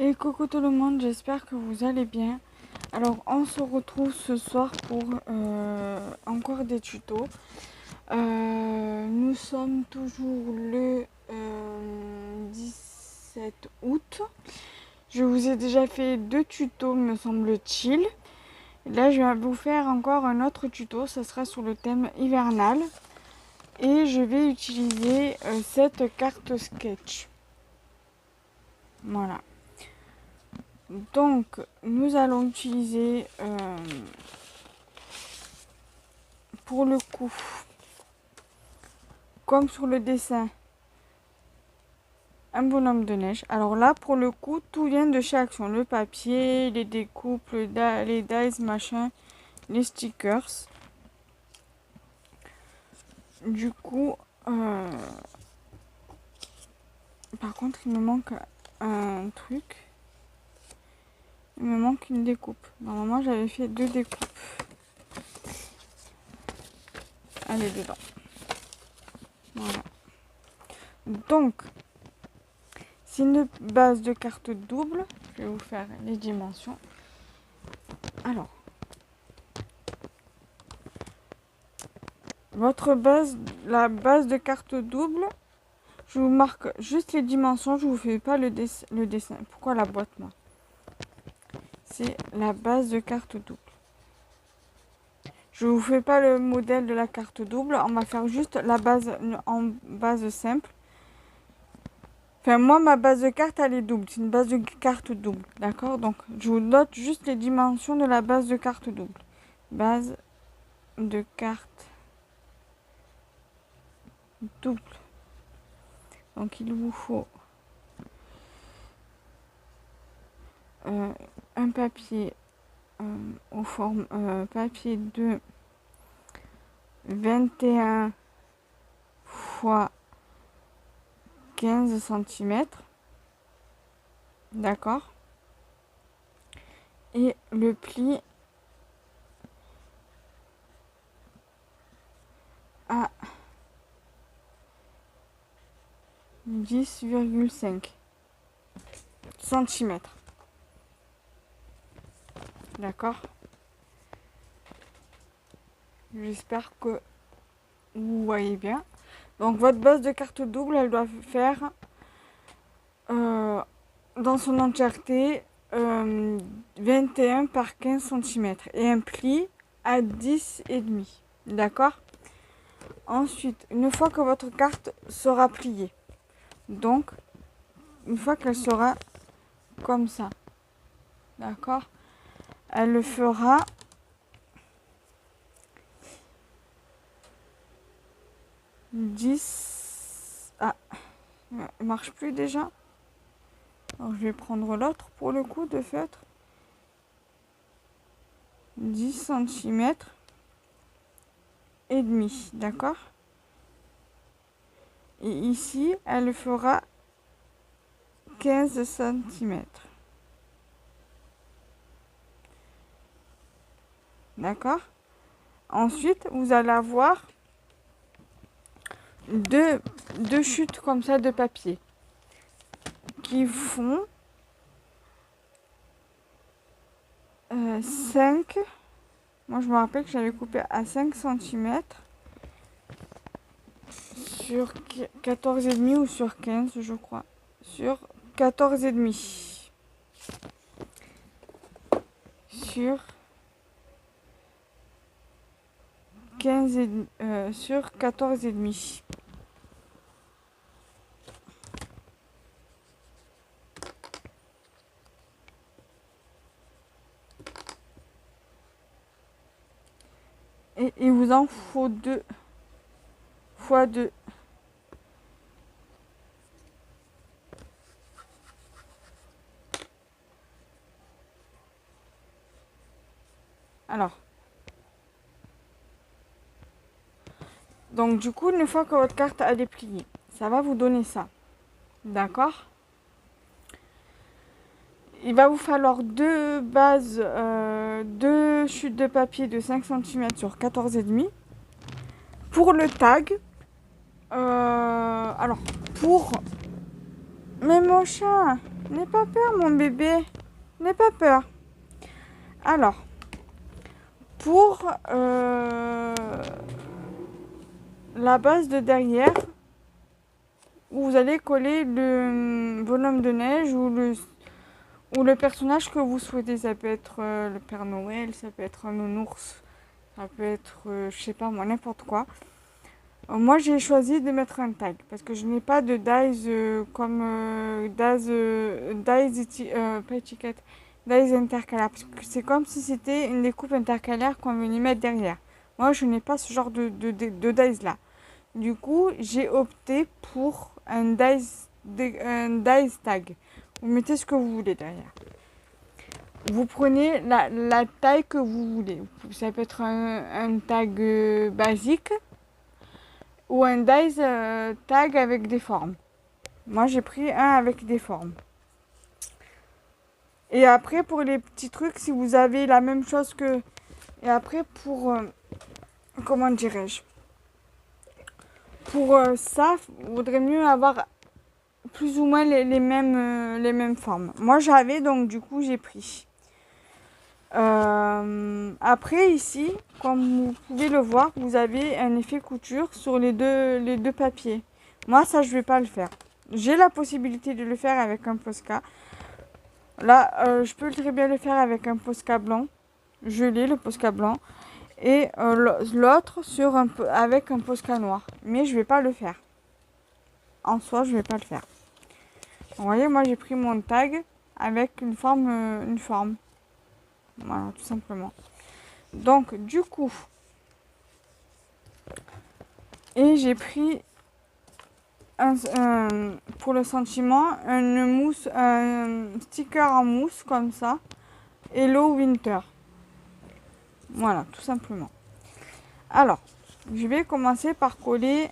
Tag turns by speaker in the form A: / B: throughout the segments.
A: Et coucou tout le monde, j'espère que vous allez bien. Alors on se retrouve ce soir pour encore des tutos. Nous sommes toujours le 17 août. Je vous ai déjà fait 2 tutos me semble-t-il. Là je vais vous faire encore un autre tuto, ça sera sur le thème hivernal. Et je vais utiliser cette carte sketch. Voilà. Donc, nous allons utiliser pour le coup, comme sur le dessin, un bonhomme de neige. Alors là, pour le coup, tout vient de chez Action. Le papier, les découpes, les dies, machin, les stickers. Du coup, par contre, il me manque un truc. Il me manque une découpe. Normalement, j'avais fait 2 découpes. Allez, dedans. Voilà. Donc, c'est une base de carte double. Je vais vous faire les dimensions. Alors, votre base, la base de carte double, je vous marque juste les dimensions. Je vous fais pas le dessin. Pourquoi la boîte, moi? C'est la base de carte double. Je vous fais pas le modèle de la carte double. On va faire juste la base en base simple. Enfin, moi, ma base de carte, elle est double. C'est une base de carte double. D'accord? Donc, je vous note juste les dimensions de la base de carte double. Base de carte double. Donc, il vous faut un papier aux formes papier de 21 x 15 cm. D'accord? Et le pli à 10,5 cm. D'accord? J'espère que vous voyez bien. Donc votre base de carte double, elle doit faire dans son entièreté 21 par 15 cm et un pli à 10,5. D'accord? Ensuite, une fois que votre carte sera pliée, donc une fois qu'elle sera comme ça, d'accord, elle le fera 10. Ah, elle marche plus déjà. Alors je vais prendre l'autre pour le coup de feutre. 10 cm et demi, d'accord? Et ici, elle fera 15 cm. D'accord? Ensuite, vous allez avoir deux chutes comme ça de papier qui font 5. Moi, je me rappelle que j'avais coupé à 5 cm sur 14,5 ou sur 15, je crois. Sur 14,5. Sur 15 sur 14,5. Et il vous en faut 2 fois 2. Alors, donc du coup, une fois que votre carte a déplié, ça va vous donner ça. D'accord? Il va vous falloir 2 bases, 2 chutes de papier de 5 cm sur 14,5. Pour le tag, alors pour... Mais mon chat, N'aie pas peur, mon bébé. N'aie pas peur. Alors, pour la base de derrière, où vous allez coller le bonhomme de neige ou le personnage que vous souhaitez. Ça peut être le Père Noël, ça peut être un nounours, ça peut être, je sais pas moi, n'importe quoi. Moi, j'ai choisi de mettre un tag parce que je n'ai pas de dies comme pas étiquette, dies intercalaires. Parce que c'est comme si c'était une découpe intercalaire qu'on venait mettre derrière. Moi, je n'ai pas ce genre de dies là. Du coup, j'ai opté pour un dies tag. Vous mettez ce que vous voulez derrière. Vous prenez la taille que vous voulez. Ça peut être un tag basique ou un dies tag avec des formes. Moi, j'ai pris un avec des formes. Et après, pour les petits trucs, si vous avez la même chose que... Et après, pour... comment dirais-je? Pour ça, il vaudrait mieux avoir plus ou moins les mêmes formes. Moi, j'avais, donc du coup, j'ai pris. Après, ici, comme vous pouvez le voir, vous avez un effet couture sur les deux papiers. Moi, ça, je vais pas le faire. J'ai la possibilité de le faire avec un Posca. Là, je peux très bien le faire avec un Posca blanc. Je l'ai, le Posca blanc. Et l'autre avec un Posca noir. Mais je vais pas le faire. En soi, je vais pas le faire. Vous voyez, moi, j'ai pris mon tag avec une forme. Voilà, tout simplement. Donc, du coup, et j'ai pris pour le sentiment un sticker en mousse comme ça. Hello Winter. Voilà, tout simplement. Alors, je vais commencer par coller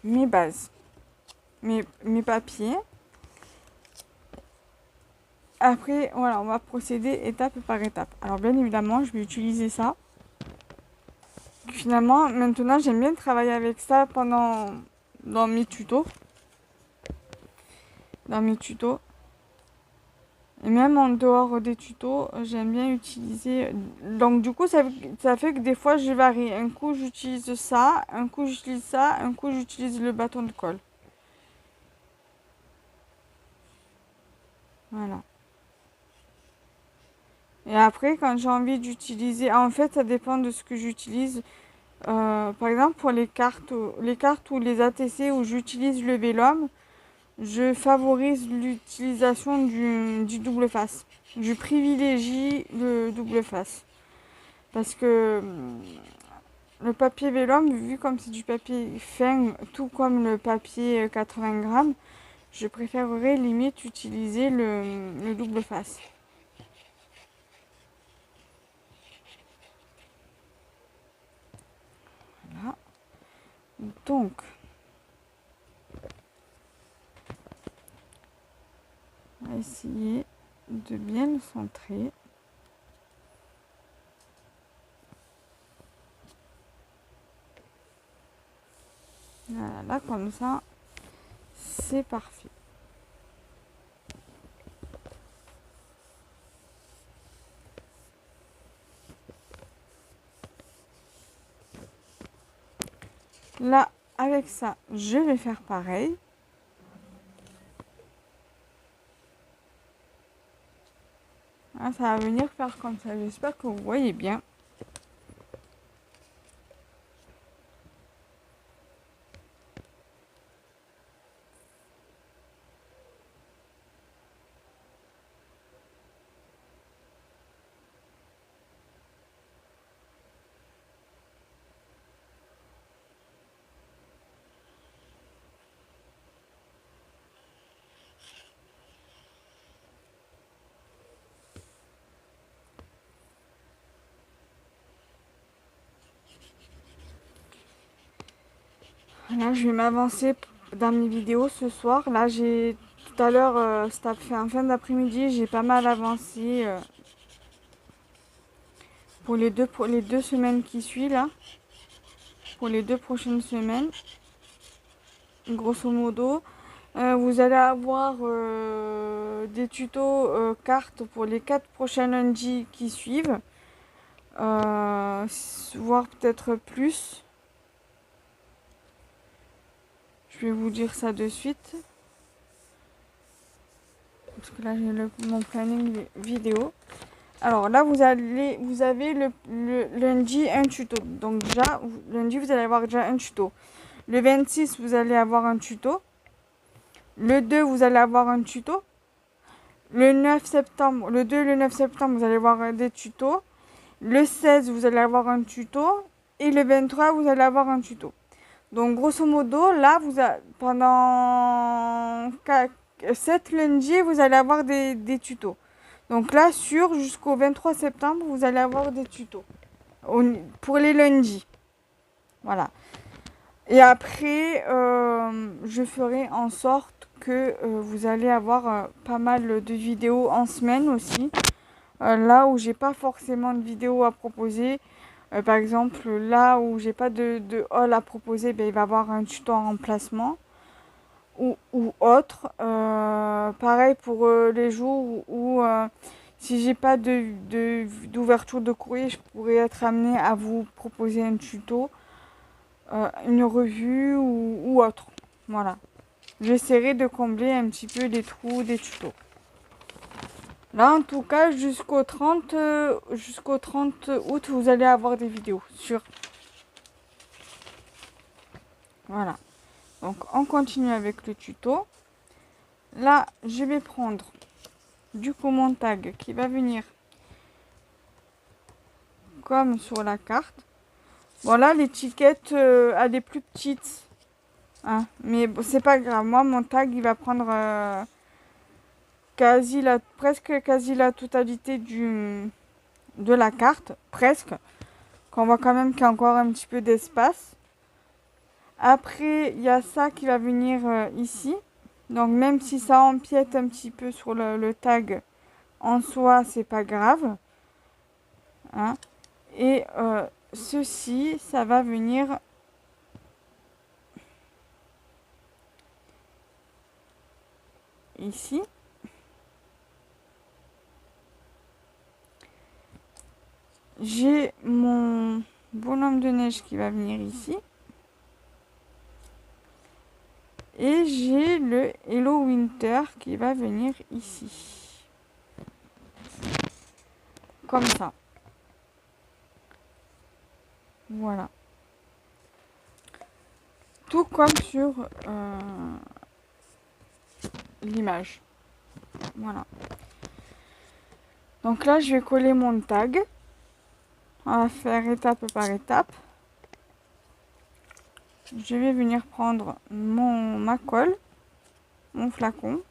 A: mes bases, mes papiers. Après, voilà, on va procéder étape par étape. Alors, bien évidemment, je vais utiliser ça. Finalement, maintenant, j'aime bien travailler avec ça dans mes tutos. Et même en dehors des tutos, j'aime bien utiliser... Donc du coup, ça fait que des fois, je varie. Un coup, j'utilise ça, un coup, j'utilise ça, un coup, j'utilise le bâton de colle. Voilà. Et après, quand j'ai envie d'utiliser... En fait, ça dépend de ce que j'utilise. Par exemple, pour les cartes ou les ATC où j'utilise le vélum, je favorise l'utilisation du double face. Je privilégie le double face. Parce que le papier vélum, vu comme c'est du papier fin, tout comme le papier 80 grammes, je préférerais limite utiliser le double face. Voilà. Donc, on va essayer de bien le centrer. Voilà, là comme ça, c'est parfait. Là, avec ça, je vais faire pareil. Ah, ça va venir faire comme ça. J'espère que vous voyez bien. Là, je vais m'avancer dans mes vidéos ce soir. Là, j'ai tout à l'heure, c'était fait en fin d'après-midi, j'ai pas mal avancé pour les deux semaines qui suivent là, pour les 2 prochaines semaines, grosso modo. Vous allez avoir des tutos cartes pour les 4 prochains lundis qui suivent. Voire peut-être plus. Je vais vous dire ça de suite. Parce que là j'ai mon planning vidéo. Alors là vous avez le lundi un tuto. Donc déjà, lundi vous allez avoir déjà un tuto. Le 26 vous allez avoir un tuto. Le 2 vous allez avoir un tuto. Le 9 septembre, le 2 et le 9 septembre vous allez avoir des tutos. Le 16 vous allez avoir un tuto. Et le 23 vous allez avoir un tuto. Donc, grosso modo, là, pendant 7 lundis, vous allez avoir des tutos. Donc là, jusqu'au 23 septembre, vous allez avoir des tutos. Pour les lundis. Voilà. Et après, je ferai en sorte que vous allez avoir pas mal de vidéos en semaine aussi. Là où j'ai pas forcément de vidéos à proposer. Par exemple, là où j'ai pas de haul à proposer, ben, il va y avoir un tuto en remplacement ou autre. Pareil pour les jours où si j'ai pas d'ouverture de courrier, je pourrais être amenée à vous proposer un tuto, une revue ou autre. Voilà. J'essaierai de combler un petit peu les trous des tutos. Là, en tout cas, jusqu'au 30 août, vous allez avoir des vidéos sur. Voilà. Donc, on continue avec le tuto. Là, je vais prendre du coup mon tag qui va venir comme sur la carte. Voilà, l'étiquette, elle est plus petite. Hein, mais bon, c'est pas grave. Moi, mon tag, il va prendre presque quasi la totalité de la carte. Presque. Qu'on voit quand même qu'il y a encore un petit peu d'espace. Après, il y a ça qui va venir ici. Donc, même si ça empiète un petit peu sur le tag, en soi, c'est pas grave. Hein. Et ceci, ça va venir ici. J'ai mon bonhomme de neige qui va venir ici. Et j'ai le Hello Winter qui va venir ici. Comme ça. Voilà. Tout comme sur l'image. Voilà. Donc là, je vais coller mon tag. On va faire étape par étape. Je vais venir prendre ma colle, mon flacon.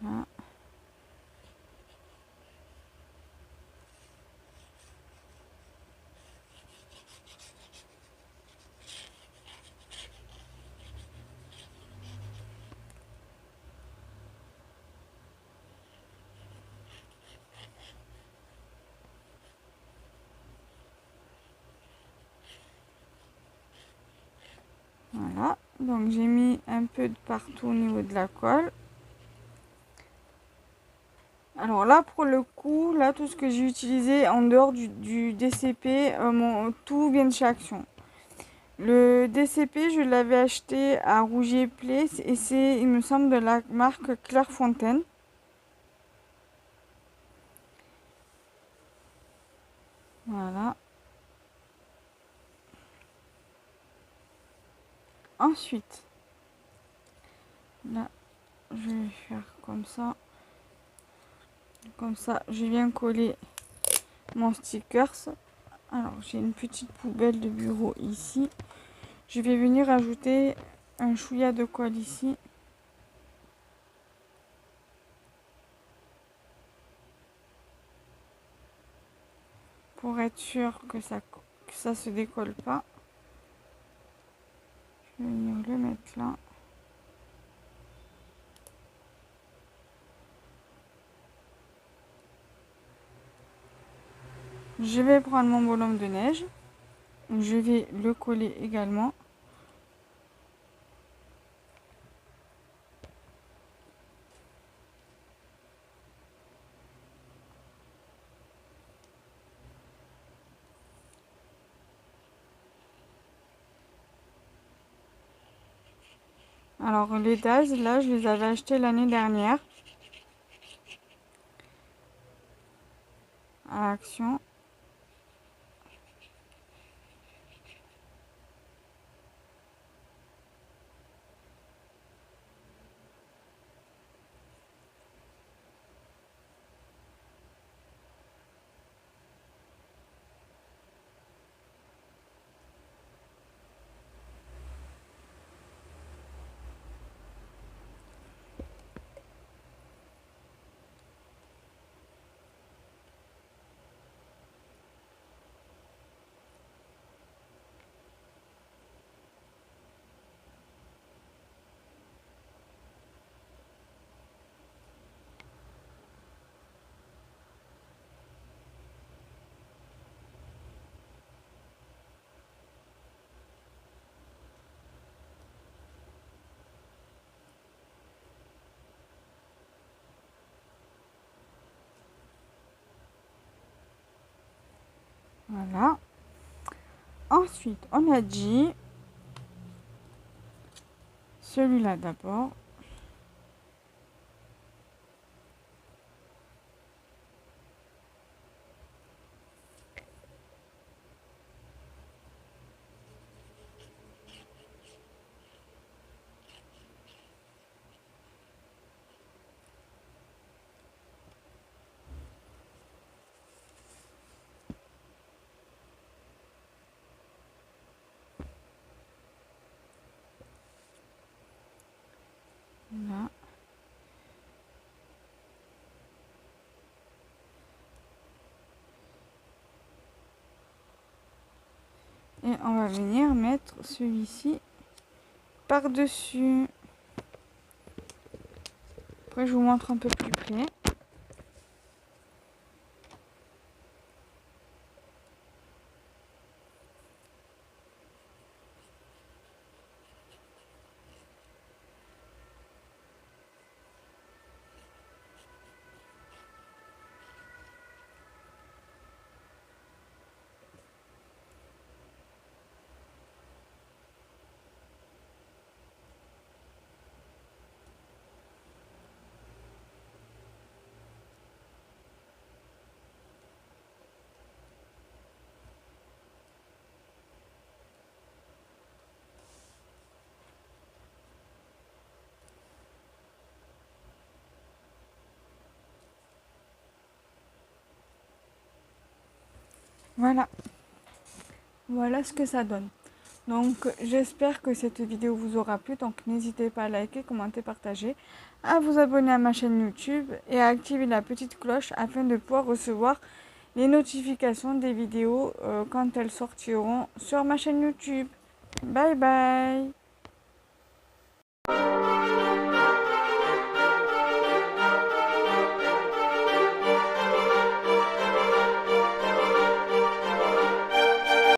A: Voilà. Voilà, donc j'ai mis un peu de partout au niveau de la colle. Alors là, pour le coup, là, tout ce que j'ai utilisé en dehors du DCP, tout vient de chez Action. Le DCP, je l'avais acheté à Rougier Place et c'est, il me semble, de la marque Clairefontaine. Voilà. Ensuite, là, je vais faire comme ça. Comme ça, je viens coller mon stickers. Alors, j'ai une petite poubelle de bureau ici. Je vais venir ajouter un chouïa de colle ici. Pour être sûr que ça se décolle pas. Je vais venir le mettre là. Je vais prendre mon bonhomme de neige. Je vais le coller également. Alors les DAZ, là, je les avais achetés l'année dernière. À Action. Voilà. Ensuite, on a dit celui-là d'abord. Là. Et on va venir mettre celui-ci par-dessus. Après, je vous montre un peu plus près. Voilà. Voilà ce que ça donne. Donc j'espère que cette vidéo vous aura plu. Donc n'hésitez pas à liker, commenter, partager, à vous abonner à ma chaîne YouTube et à activer la petite cloche afin de pouvoir recevoir les notifications des vidéos quand elles sortiront sur ma chaîne YouTube. Bye bye.